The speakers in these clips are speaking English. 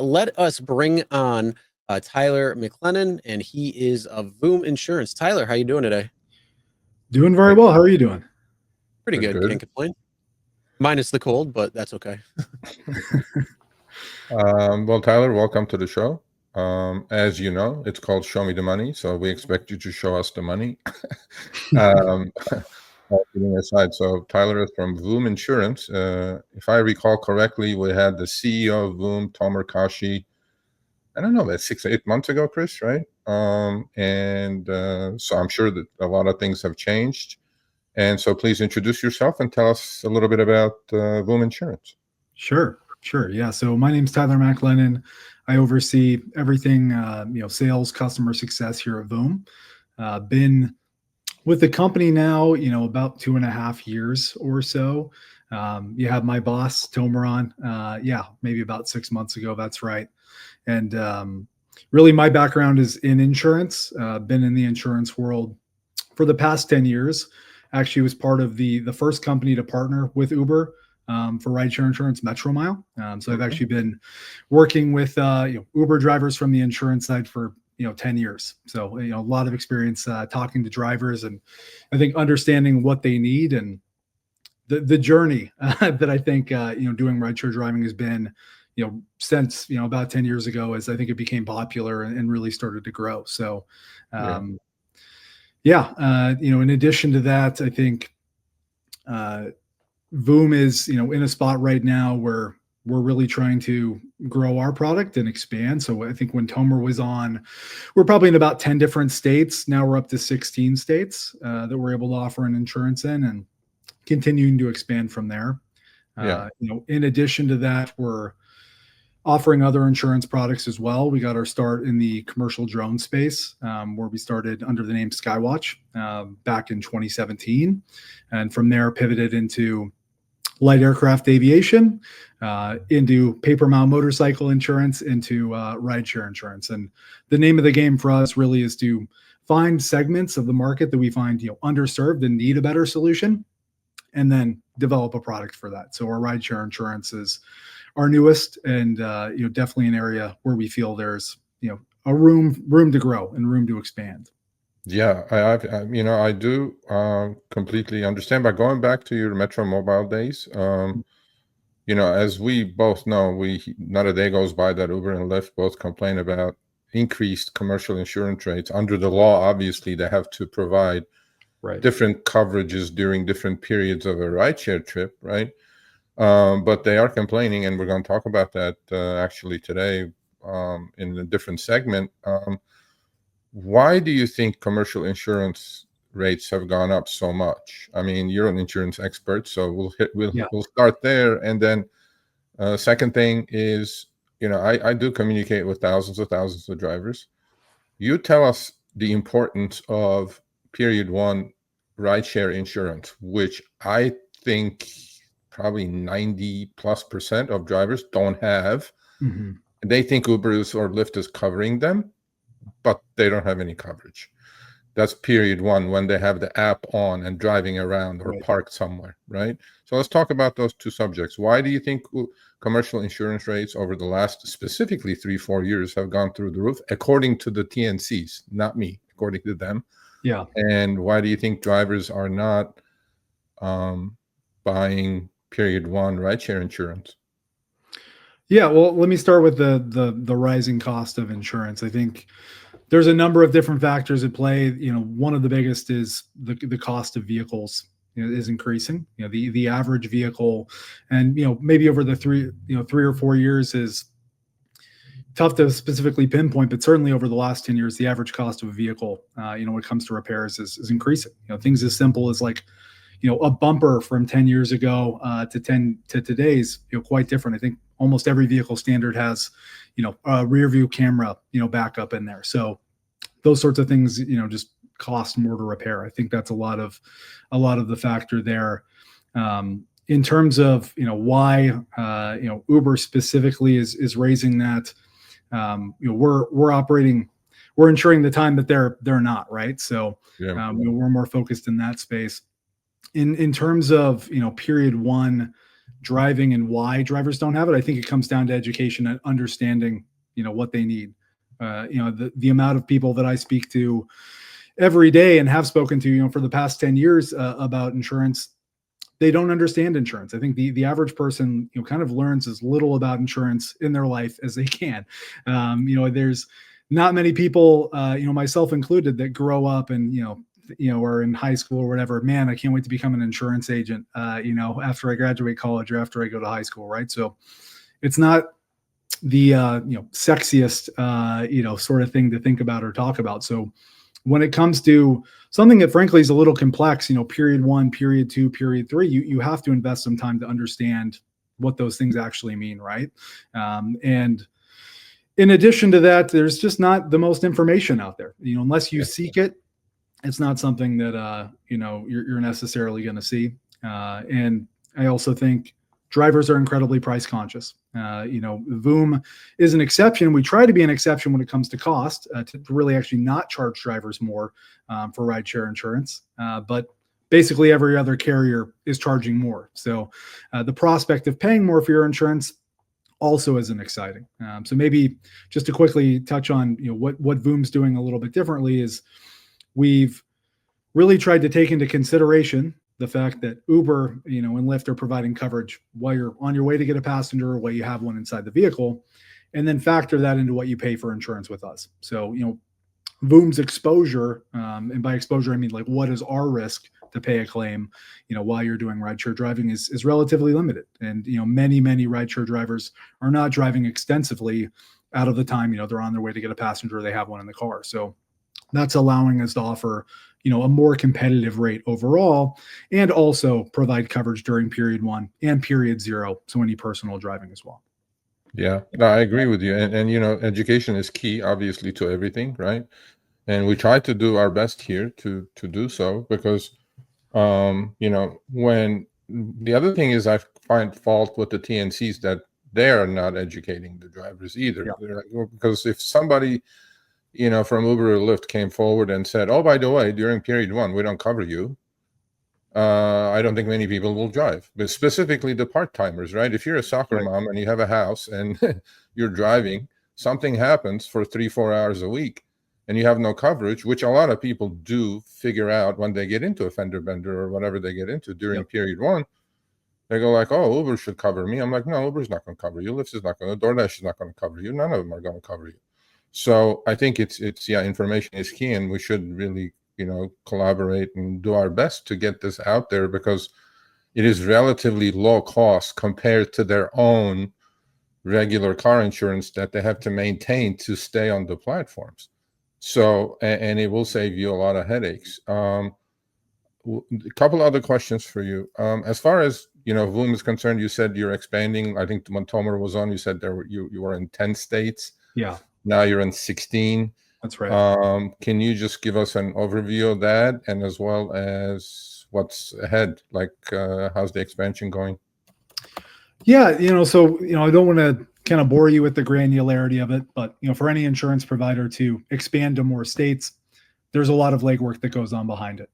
let us bring on Tyler McLennan, and he is of Voom Insurance. Tyler, how you doing today? Doing very well. How are you doing? Pretty good. Can't complain. Minus the cold, but that's okay. Well, Tyler, welcome to the show. As you know, it's called Show Me the Money, so we expect you to show us the money. Kidding aside, so Tyler is from Voom Insurance. If I recall correctly, we had the CEO of Voom, Tom Kashi, I don't know, that's 6 or 8 months ago, Chris, right? So I'm sure that a lot of things have changed. And so please introduce yourself and tell us a little bit about Voom Insurance. Sure. Yeah. So my name's Tyler McLennan. I oversee everything, sales, customer success here at Voom. Been with the company now, about 2.5 years or so. You have my boss, Tomer, on. Maybe about 6 months ago. That's right. And really, my background is in insurance. Been in the insurance world for the past 10 years. Actually, was part of the first company to partner with Uber for rideshare insurance, Metro Mile. So I've actually been working with Uber drivers from the insurance side for 10 years. So a lot of experience talking to drivers, and I think understanding what they need and the journey that I think doing rideshare driving has been since about 10 years ago, as I think it became popular and really started to grow. So in addition to that, I think Voom is in a spot right now where we're really trying to grow our product and expand. So I think when Tomer was on, we're probably in about 10 different states. Now we're up to 16 states that we're able to offer an insurance in, and continuing to expand from there. In addition to that, we're offering other insurance products as well. We got our start in the commercial drone space, where we started under the name Skywatch back in 2017. And from there pivoted into light aircraft aviation, into paper mount motorcycle insurance, into rideshare insurance. And the name of the game for us really is to find segments of the market that we find underserved and need a better solution, and then develop a product for that. So our rideshare insurance is our newest, and definitely an area where we feel there's a room to grow and room to expand. Yeah, I do completely understand. But going back to your Metro Mobile days, as we both know, not a day goes by that Uber and Lyft both complain about increased commercial insurance rates. Under the law, obviously, they have to provide different coverages during different periods of a rideshare trip, right? But they are complaining, and we're going to talk about that actually today in a different segment. Why do you think commercial insurance rates have gone up so much? I mean, you're an insurance expert, so we'll start there. And then second thing is, I do communicate with thousands of drivers. You tell us the importance of period one rideshare insurance, which I think probably 90+% of drivers don't have. Mm-hmm. They think Uber or Lyft is covering them, but they don't have any coverage. That's period one, when they have the app on and driving around or parked somewhere, right? So let's talk about those two subjects. Why do you think commercial insurance rates over the last specifically 3-4 years have gone through the roof, according to the TNCs, not me, according to them? Yeah. And why do you think drivers are not buying period one rideshare insurance? Yeah, well, let me start with the rising cost of insurance. I think there's a number of different factors at play. One of the biggest is the cost of vehicles is increasing. The average vehicle, and maybe over the 3 or 4 years is tough to specifically pinpoint, but certainly over the last 10 years, the average cost of a vehicle, when it comes to repairs is increasing. Things as simple as like, a bumper from 10 years ago to today's, quite different. I think almost every vehicle standard has, a rear view camera, backup in there. So those sorts of things, just cost more to repair. I think that's a lot of the factor there. In terms of, why, Uber specifically is raising that, we're ensuring the time that they're not, right. So we're more focused in that space. In terms of, period one driving and why drivers don't have it. I think it comes down to education and understanding, what they need. The amount of people that I speak to every day and have spoken to, for the past 10 years about insurance, they don't understand insurance. I think the average person, kind of learns as little about insurance in their life as they can. There's not many people, myself included, that grow up and, or in high school or whatever, man, I can't wait to become an insurance agent, after I graduate college or after I go to high school. Right. So it's not the, sexiest, sort of thing to think about or talk about. So when it comes to something that frankly is a little complex, period 1, period 2, period 3, you have to invest some time to understand what those things actually mean. Right. And in addition to that, there's just not the most information out there, unless you seek it. It's not something that, you're necessarily going to see. And I also think drivers are incredibly price conscious. Voom is an exception. We try to be an exception when it comes to cost, to really actually not charge drivers more for rideshare insurance. But basically every other carrier is charging more. So the prospect of paying more for your insurance also isn't exciting. So maybe just to quickly touch on, what Voom's doing a little bit differently is we've really tried to take into consideration the fact that Uber, and Lyft are providing coverage while you're on your way to get a passenger or while you have one inside the vehicle, and then factor that into what you pay for insurance with us. So, Voom's exposure, and by exposure, I mean, like, what is our risk to pay a claim, while you're doing rideshare driving is relatively limited. And, many rideshare drivers are not driving extensively out of the time, they're on their way to get a passenger or they have one in the car. So that's allowing us to offer, a more competitive rate overall, and also provide coverage during period 1 and period 0. So any personal driving as well. Yeah, no, I agree with you. And education is key, obviously, to everything, right? And we try to do our best here to do so, because, when the other thing is, I find fault with the TNCs that they are not educating the drivers either. Yeah. Because if somebody, from Uber or Lyft came forward and said, oh, by the way, during period 1, we don't cover you, I don't think many people will drive, but specifically the part-timers, right? If you're a soccer mom and you have a house and you're driving, something happens for 3-4 hours a week and you have no coverage, which a lot of people do figure out when they get into a fender bender or whatever they get into during period 1. They go like, oh, Uber should cover me. I'm like, no, Uber's not going to cover you. Lyft is not going to, DoorDash is not going to cover you. None of them are going to cover you. So I think it's information is key, and we should really, collaborate and do our best to get this out there, because it is relatively low cost compared to their own regular car insurance that they have to maintain to stay on the platforms. So, and it will save you a lot of headaches. A couple other questions for you. As far as, Voom is concerned, you said you're expanding. I think when Tomer was on, you said you were in 10 states. Yeah. Now you're in 16. That's right. Can you just give us an overview of that, and as well as what's ahead? Like, how's the expansion going? Yeah, so, I don't want to kind of bore you with the granularity of it, but, for any insurance provider to expand to more states, there's a lot of legwork that goes on behind it.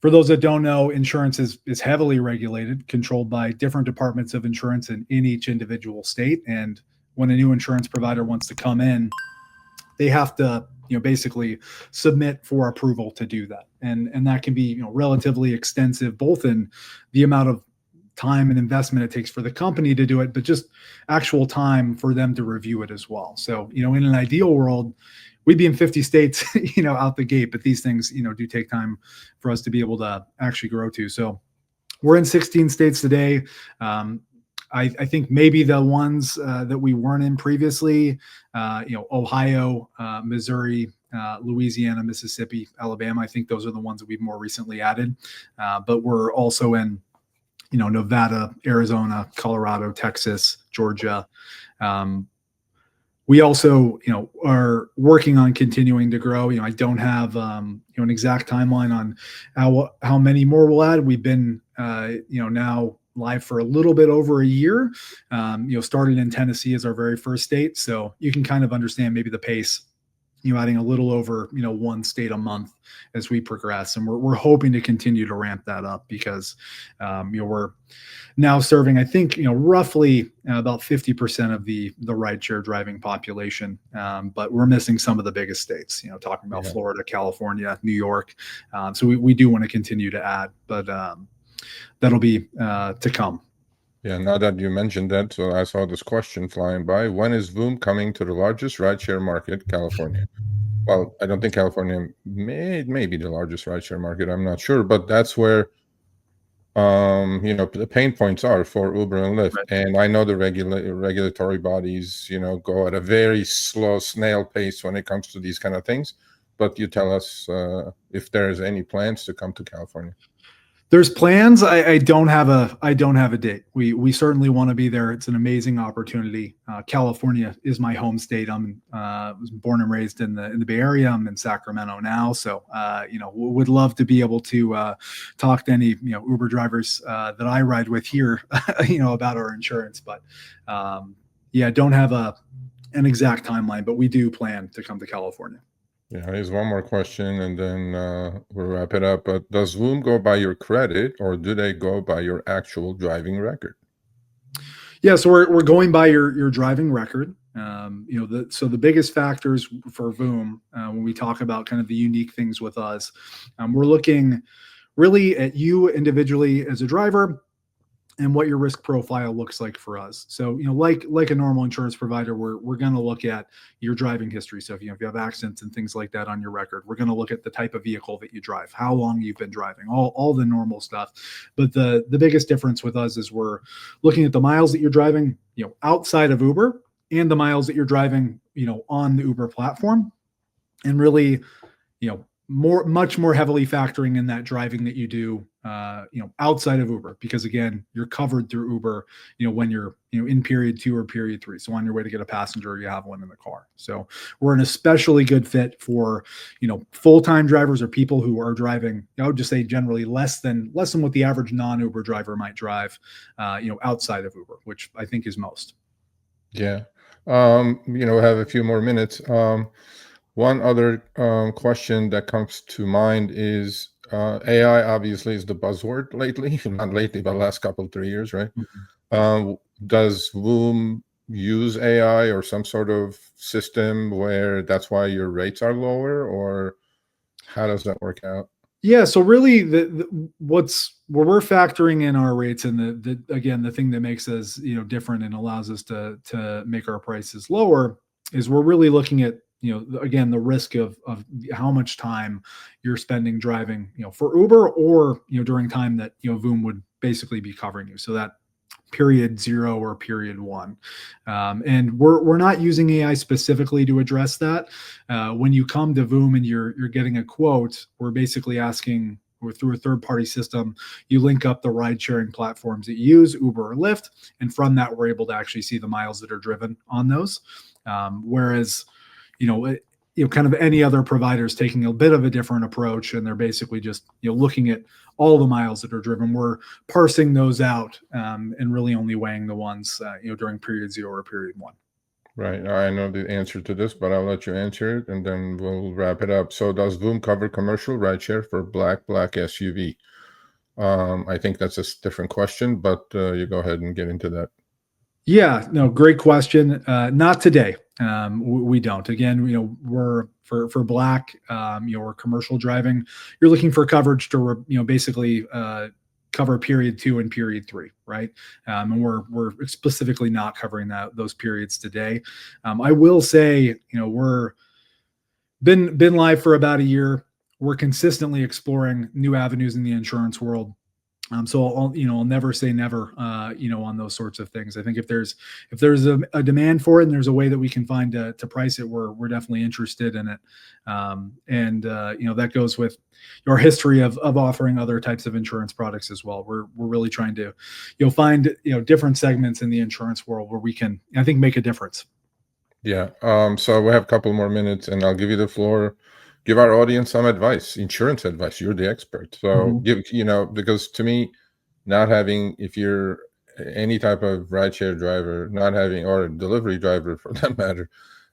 For those that don't know, insurance is heavily regulated, controlled by different departments of insurance in each individual state. And when a new insurance provider wants to come in, they have to, basically submit for approval to do that. And that can be, relatively extensive, both in the amount of time and investment it takes for the company to do it, but just actual time for them to review it as well. So, in an ideal world, we'd be in 50 states, out the gate, but these things, do take time for us to be able to actually grow to. So we're in 16 states today. I think maybe the ones that we weren't in previously, Ohio, Missouri, Louisiana, Mississippi, Alabama. I think those are the ones that we've more recently added. But we're also in, Nevada, Arizona, Colorado, Texas, Georgia. We also, are working on continuing to grow. I don't have, an exact timeline on how many more we'll add. We've been, now live for a little bit over a year. Started in Tennessee as our very first state. So you can kind of understand maybe the pace adding a little over, one state a month as we progress. And we're hoping to continue to ramp that up because, we're now serving, I think, roughly about 50% of the rideshare driving population. But we're missing some of the biggest states, talking about Florida, California, New York. So we do want to continue to add, but that'll be to come. Yeah, now that you mentioned that, so I saw this question flying by. When is Voom coming to the largest rideshare market, California? Well, I don't think California may be the largest rideshare market. I'm not sure, but that's where the pain points are for Uber and Lyft. Right. And I know the regulatory bodies, go at a very slow snail pace when it comes to these kind of things. But you tell us if there's any plans to come to California. There's plans. I don't have a date. We certainly want to be there. It's an amazing opportunity. California is my home state. I'm was born and raised in the Bay Area. I'm in Sacramento now, so would love to be able to talk to any Uber drivers that I ride with here, about our insurance. But don't have an exact timeline, but we do plan to come to California. Yeah, here's one more question, and then we'll wrap it up. But does Voom go by your credit, or do they go by your actual driving record? Yeah, so we're going by your driving record. So the biggest factors for Voom when we talk about kind of the unique things with us, we're looking really at you individually as a driver and what your risk profile looks like for us. So, like a normal insurance provider, we're going to look at your driving history. So if you have accidents and things like that on your record, we're going to look at the type of vehicle that you drive, how long you've been driving, all the normal stuff. But the biggest difference with us is we're looking at the miles that you're driving, outside of Uber, and the miles that you're driving, on the Uber platform, and really, much more heavily factoring in that driving that you do, outside of Uber, because again, you're covered through Uber, when you're, in period 2 or period 3. So on your way to get a passenger, you have one in the car. So we're an especially good fit for, full-time drivers or people who are driving, I would just say generally less than what the average non-Uber driver might drive, outside of Uber, which I think is most. Yeah. We have a few more minutes. One other question that comes to mind is AI obviously is the buzzword lately, not lately, but last couple, 3 years, right? Mm-hmm. Does Voom use AI or some sort of system where that's why your rates are lower, or how does that work out? Yeah, so really, where we're factoring in our rates, and the thing that makes us different and allows us to make our prices lower is we're really looking at again the risk of how much time you're spending driving for Uber, or during time that Voom would basically be covering you. So that period 0 or period 1, and we're not using AI specifically to address that. When you come to Voom and you're getting a quote, we're basically asking, or through a third-party system, you link up the ride-sharing platforms that you use, Uber or Lyft, and from that we're able to actually see the miles that are driven on those. Whereas kind of any other providers taking a bit of a different approach, and they're basically just looking at all the miles that are driven. We're parsing those out and really only weighing the ones during period 0 or period 1. Right. I know the answer to this, but I'll let you answer it, and then we'll wrap it up. So does Voom cover commercial rideshare for black SUV? I think that's a different question, but you go ahead and get into that. Yeah, no, great question. Not today. We don't. Again, we're for black, or commercial driving, you're looking for coverage to, basically cover period 2 and period 3, right? And we're specifically not covering those periods today. I will say, we're been live for about a year. We're consistently exploring new avenues in the insurance world. So I'll never say never, on those sorts of things. I think if there's a demand for it and there's a way that we can find to price it, we're definitely interested in it. That goes with your history of offering other types of insurance products as well. We're really trying to, find, different segments in the insurance world where we can, I think, make a difference. Yeah. So we have a couple more minutes, and I'll give you the floor. Give our audience some advice, insurance advice. You're the expert. So give, because to me, not having, if you're any type of rideshare driver, not having, or a delivery driver for that matter,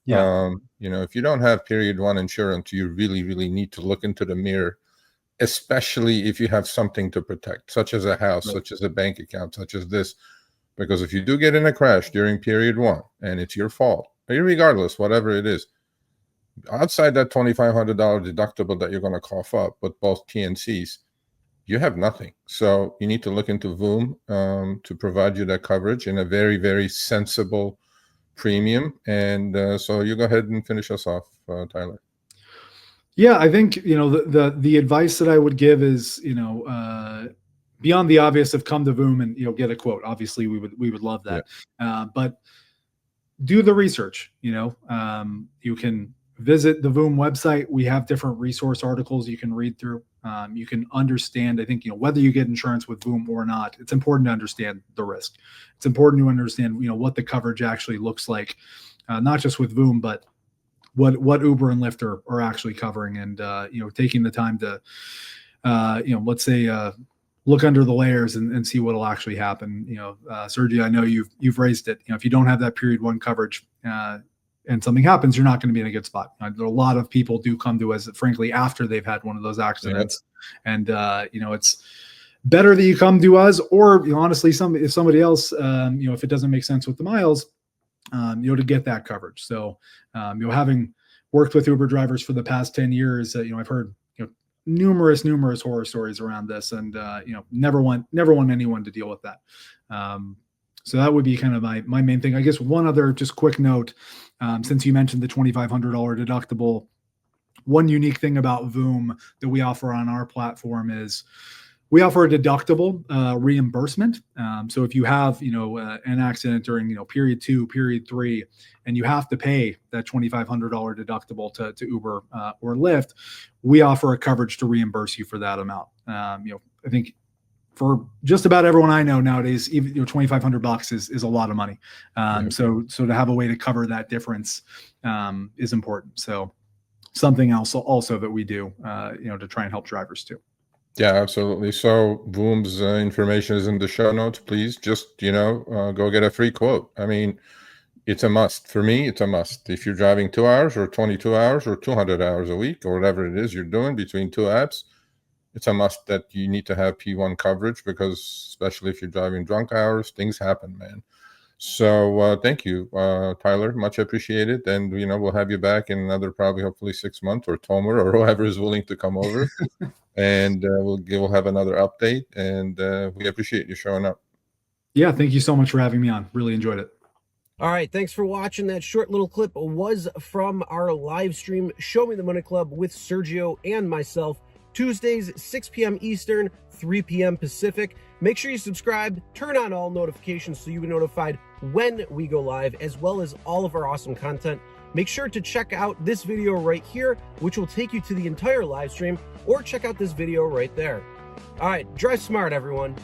Yeah. You know, if you don't have period one insurance, you really need to look into the mirror, especially if you have something to protect, such as a house, such as a bank account, such as this. Because if you do get in a crash during period one and it's your fault, regardless, whatever it is, outside that $2,500 deductible that you're going to cough up with both TNCs, you have nothing. So you need to look into Voom to provide you that coverage in a very sensible premium. And so you go ahead and finish us off, Tyler. Yeah, I think, you know, the advice that I would give is, you know, beyond the obvious of come to Voom and, you know, get a quote. Obviously, we would love that. But do the research. You know, you can visit the Voom website. We have different resource articles you can read through. You can understand, I think, you know, whether you get insurance with Voom or not, it's important to understand the risk. It's important to understand, you know, what the coverage actually looks like, not just with Voom, but what Uber and Lyft are actually covering, and you know, taking the time to you know, let's say look under the layers and see what'll actually happen. You know, Sergio, I know you've raised it. You know, if you don't have that period one coverage and something happens, you're not going to be in a good spot. A lot of people do come to us, frankly, after they've had one of those accidents, and you know, it's better that you come to us, or, you know, honestly, if somebody else, you know, if it doesn't make sense with the miles, you know, to get that coverage. So, you know, having worked with Uber drivers for the past 10 years, you know, I've heard, you know, numerous horror stories around this, and you know, never want anyone to deal with that. So that would be kind of my main thing. I guess one other just quick note, since you mentioned the $2,500 deductible, one unique thing about Voom that we offer on our platform is we offer a deductible reimbursement. So if you have, you know, an accident during, you know, period 2, period 3, and you have to pay that $2,500 deductible to Uber or Lyft, we offer a coverage to reimburse you for that amount. You know, I think for just about everyone I know nowadays, even, you know, $2,500 is a lot of money. So to have a way to cover that difference is important. So something else also that we do, you know, to try and help drivers too. Yeah, absolutely. So Voom's information is in the show notes. Please just, you know, go get a free quote. I mean, it's a must. For me, it's a must. If you're driving 2 hours or 22 hours or 200 hours a week or whatever it is you're doing between two apps, it's a must that you need to have P1 coverage, because especially if you're driving drunk hours, things happen, man. So thank you, Tyler. Much appreciated. And, you know, we'll have you back in another probably hopefully 6 months, or Tomer or whoever is willing to come over. And we'll have another update. And we appreciate you showing up. Yeah, thank you so much for having me on. Really enjoyed it. All right, thanks for watching. That short little clip was from our live stream, Show Me the Money Club, with Sergio and myself, Tuesdays, 6 p.m. Eastern, 3 p.m. Pacific. Make sure you subscribe, turn on all notifications so you get notified when we go live, as well as all of our awesome content. Make sure to check out this video right here, which will take you to the entire live stream, or check out this video right there. All right, drive smart, everyone.